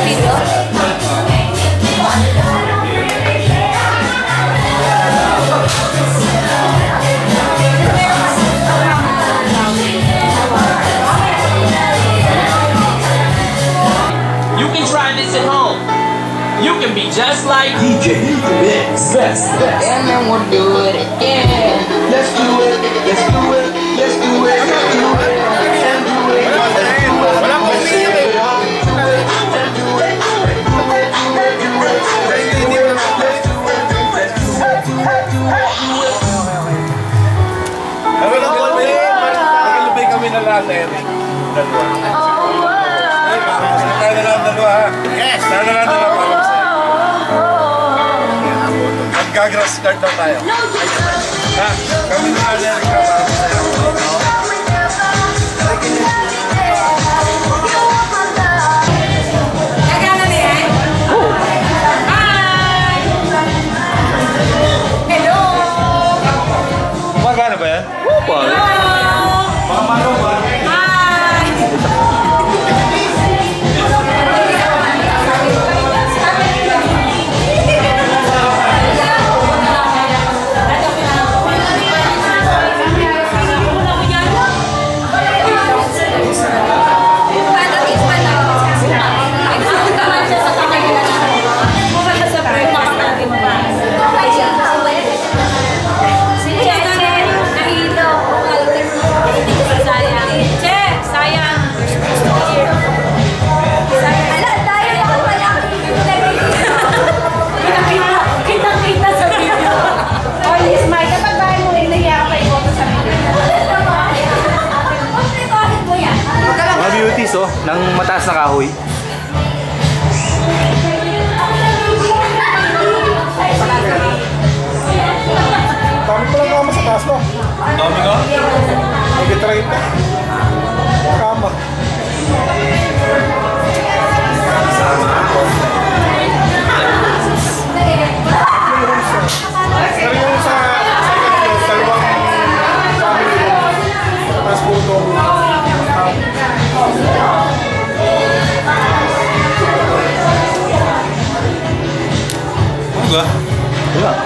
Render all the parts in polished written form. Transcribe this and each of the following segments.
You can try this at home. You can be just like DJ Mix. Best. And then we'll do it again. Let's do it. Let's do it. Let's do it. Let's do it. And do it. Wala pong umiiyak eh. Nagalubay kami na lahat eh. Dalawa. Tayo na lang dalawa ha. Yes! Tayo na lang dalawa para masaya. Mag-grass card daw tayo. Ha? Kami na lang ka para masaya. Magana ba yan? Opa! Pamalo ba? Oh, ng mataas na kahoy. Dami ko lang kama sa taas mo. Dami ka? Nag-try pa. Kama. Pero yung sa dalawang family, tapos puto. Enggak. Enggak.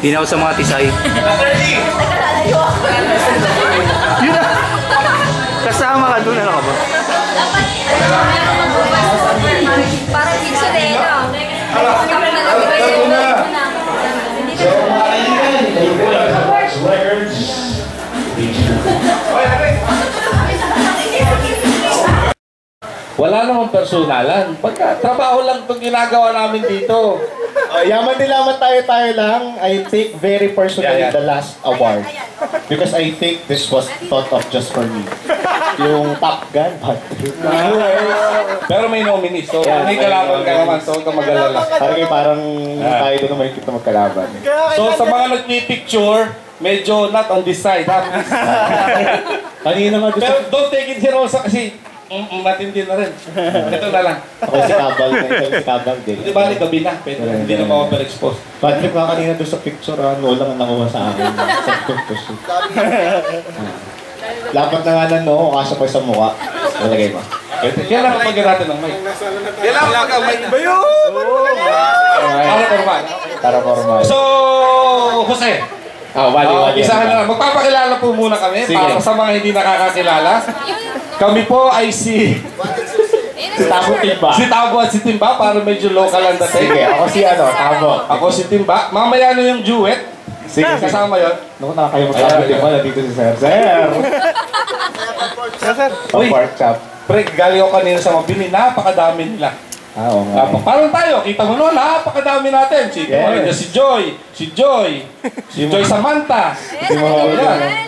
Di na ako sa mga tisay. Yun na. Kasama ka doon, ano ka ba? Parang pizza din, no? Records. Wala namang personalan. Pagka trabaho lang itong ginagawa namin dito. Yaman nilaman tayo lang. I take very personally the last award. Because I think this was thought of just for me. Yung Top Gun, Pero may nominees. So, may kalaban ka naman. So, huwag ka mag-alala. Parang tayo doon naman kita magkalaban. So, sa mga nagpipicture, medyo not on this side. Kanina nga gusto. Pero don't take it seryoso kasi matindi na rin. Ito na lang. Ako si Kabal. Si Kabal din. Di ba, gabi na. Pwede hindi na ma-overexpose. Patrick nga kanina doon sa picture, walang nakuha sa akin. Sa photo. Lapat na nga ng noo, kaso pa sa mukha. Nalagay mo. Kailangan pagyan natin ng mic. Kailangan pagyan ng mic. Ba yun? Para formal. Para formal. So, Jose. Wali. Isa na lang. Magpapakilala po muna kami. Sige. Para sa mga hindi nakakakilala. Kami po ay si Tabo Timba. Si Tabo at si Timba para medyo local ang dating. Sige, ako si Tabo. Ako si Timba. Mamaya na yung duet. Sige. Kasama yun. Naku, nakakayo mag-Tabo Timba. Nandito si Sir. Sir! Uy. Pork chop. Pre, galing ako kanina sa mabili. Napakadami nila. Oo nga. Parang tayo, kita mo noon, napakadami natin. Si Joy, si Joy Samantha,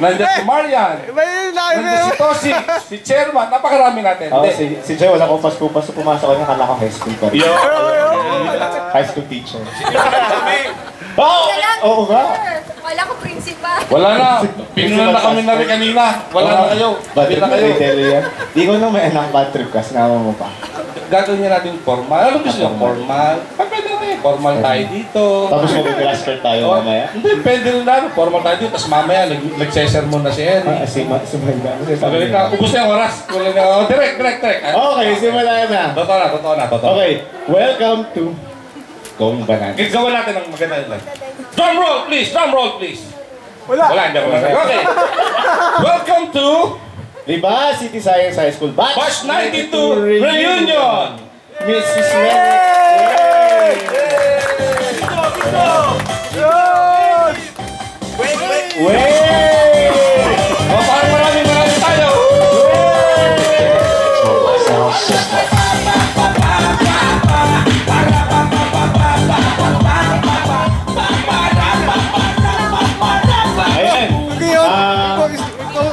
nandiyan si Marian, nandiyan si Tosi, si Chairman, napakarami natin. Si Joy, wala ko pas-pupas. Pumasok ko niya, kala ko high school pa rin. High school teacher. Oo nga. Wala ko principal. Wala na, pinunan na kami na rin kanina. Wala na kayo. Bad trip na kayo. Di ko na may anak bad trip ka, sinama mo pa. Gagawin niya natin formal. Ano gusto niyo? Formal? Pwede na rin. Formal tayo dito. Tapos mag-grass skirt tayo mamaya? Hindi, pwede rin na. Formal tayo dito. Tapos mamaya, nag-sermon na si Eddie. Si Magda. Sabi ka, ubus na yung oras. Direct. Okay, simula na. Totoo na. Okay, welcome to Going Banana. Gawa natin ang maganda yun. Drum roll, please. Wala, hindi ako nasa. Okay. Welcome to Liba City Science High School Batch 92 Reunion! Mrs. Lennox! Wait! Parang maraming tayo!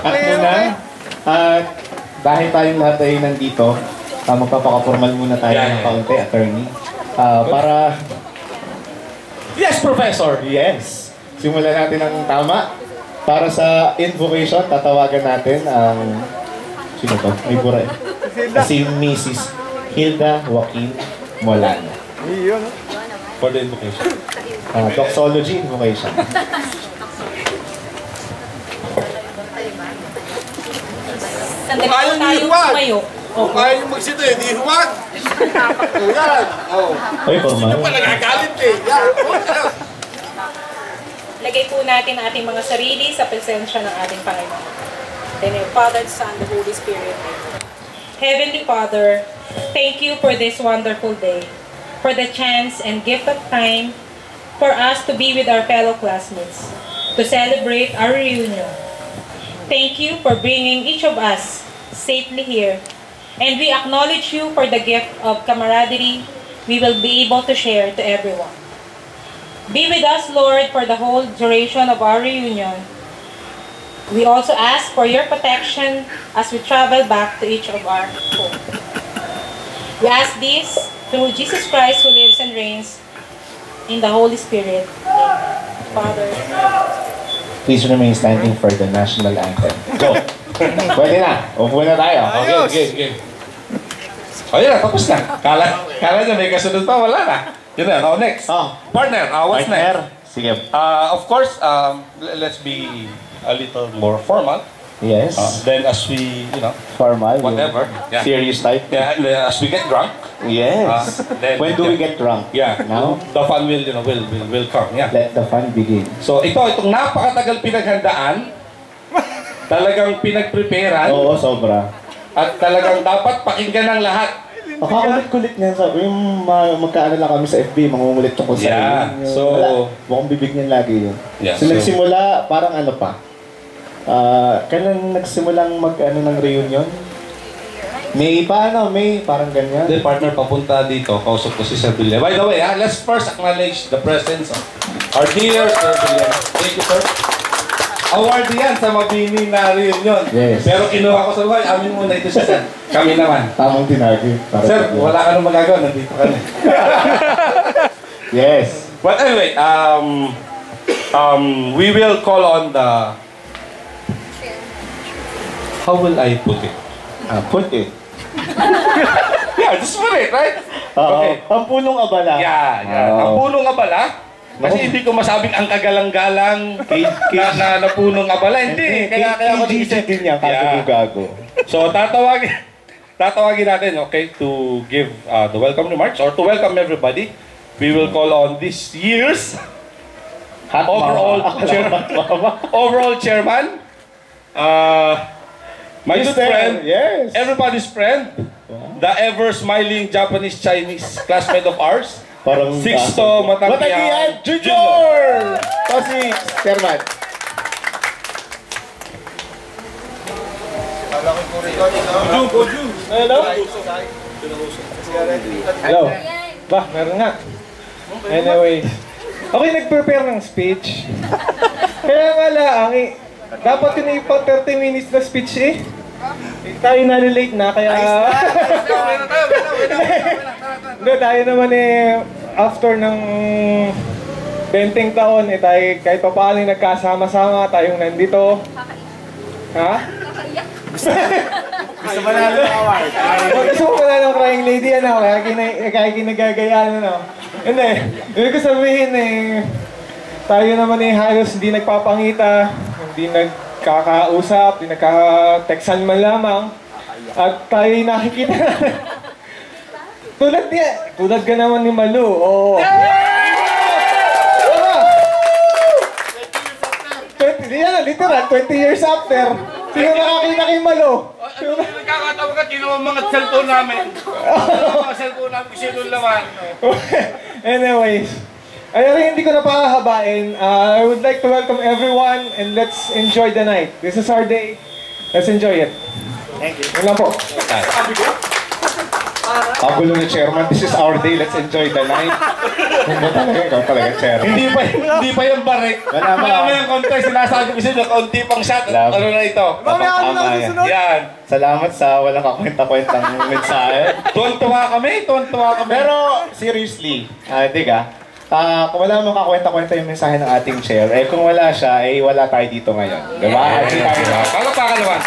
Ayan! Dahil tayong lahat ay nandito, magpapaka-formal muna tayo ng kaunti, attorney. Para... Yes, Professor! Yes! Simulan natin ang tama. Para sa invocation, tatawagan natin ang... Sino to? May bura eh. Si Mrs. Hilda Joaquin Molano. For the invocation. Doxology invocation. Sandali po tayo tumayo. Kung ayaw yung magsito eh, di huwag! Yan! Ay, formal. Nagagalit eh! Lagay po natin ang ating mga sarili sa presensya ng ating Panginoon. In the Father, Son, the Holy Spirit. Heavenly Father, thank you for this wonderful day, for the chance and gift of time for us to be with our fellow classmates, to celebrate our reunion. Thank you for bringing each of us safely here, and we acknowledge you for the gift of camaraderie we will be able to share to everyone. Be with us, Lord, for the whole duration of our reunion. We also ask for your protection as we travel back to each of our home. We ask this through Jesus Christ who lives and reigns in the Holy Spirit. Amen. Father. Please remain standing for the national anthem. Go! Pwede na. Upo na tayo. Okay. Ayun na, tapos na. Kala niya may kasunod pa, wala na. Yun na, next. Partner, what's next? Sige. Of course, let's be a little more formal. Yes. Then as we, Formal. whatever. Yeah. Serious type. Yeah, as we get drunk. Yes. Then, When do we get drunk? Yeah. Now? The fun will come. Yeah. Let the fun begin. So itong napakatagal pinaghandaan, talagang pinagpreparean, Oo, sobra. at talagang dapat pakinggan ng lahat. Makakulit-kulit niyan. Sabi yung magkaano lang kami sa FB, mangungulit tungkol sa Yeah, yun. so- Wala. Mukhang bibig niyan lagi yun. Yeah, so, so- nagsimula, parang ano pa. Kailan nagsimulang mag-ano ng reunion? May paano? May parang ganyan. Then partner papunta dito, kausap ko si Sir Villar. By the way, let's first acknowledge the presence of our dear Sir Villar. Thank you, sir. Award yan sa Mabini na reunion. Yes. Pero kinuha ko sa buhay, amin muna ito siya, sir. Kami naman. Tamang tinagi. Sir, wala ka nang magagawa, nandito ka na. Yes. But anyway, we will call on the... How will I put it? Put it. Yeah, just put it, right? Okay. Ang punong abala. Yeah. Ang punong abala. Kasi hindi ko masabing ang kagalang-galang na punong abala. Hindi. Kaya ko KGC din yan. Gago. So, tatawagin natin, okay, to give the welcome remarks or to welcome everybody. We will call on this year's overall chairman. My good friend, yes. everybody's friend, the ever-smiling Japanese-Chinese classmate of ours, Parang Sixto Matagian Junior! To si Chairman. Hello? Bah, meron nga. Anyway, ako'y nag-prepare ng speech. Kaya nga lang, dapat yun yung 30 minutes na speech eh. Tayo nalilate na, kaya... Hindi, tayo naman eh, after ng 20 taon, eh tayo kahit pa paano nagkasama-sama, tayong nandito. Ha? Gusto mo na ng award? Gusto mo na ng crying lady, ano? Kaya kinagagayaan, ano? Hindi, hindi ko sabihin eh, tayo naman eh halos hindi nagpapangita, hindi nagkakausap, hindi nagkaka-textan man lamang. At tayo nakikita tulad ka naman ni Malu, oo. Literal, 20 years after. Sino nakakita kay Malu? Nagkakatawa ka, tinawag mga cellphone namin. Mga cellphone namin, sino naman. Anyways, hindi ko na pahahabain. I would like to welcome everyone and let's enjoy the night. This is our day. Let's enjoy it. Thank you. Yun lang po. Pagulo ni Chairman, this is our day, let's enjoy the night. Ikaw talaga, Chairman. Hindi pa yung barik. Wala yung contest, sinasabi ko sa'yo, kaunti pang shot. Ano na ito? Tama yan. Yan. Salamat sa walang kakwenta-kwentang mensahe. Tuwan-tuwa kami. Pero, seriously, diga, kung wala mong kakwenta-kwenta yung mensahe ng ating chair, kung wala siya, wala tayo dito ngayon. Diba? Palakpakan naman.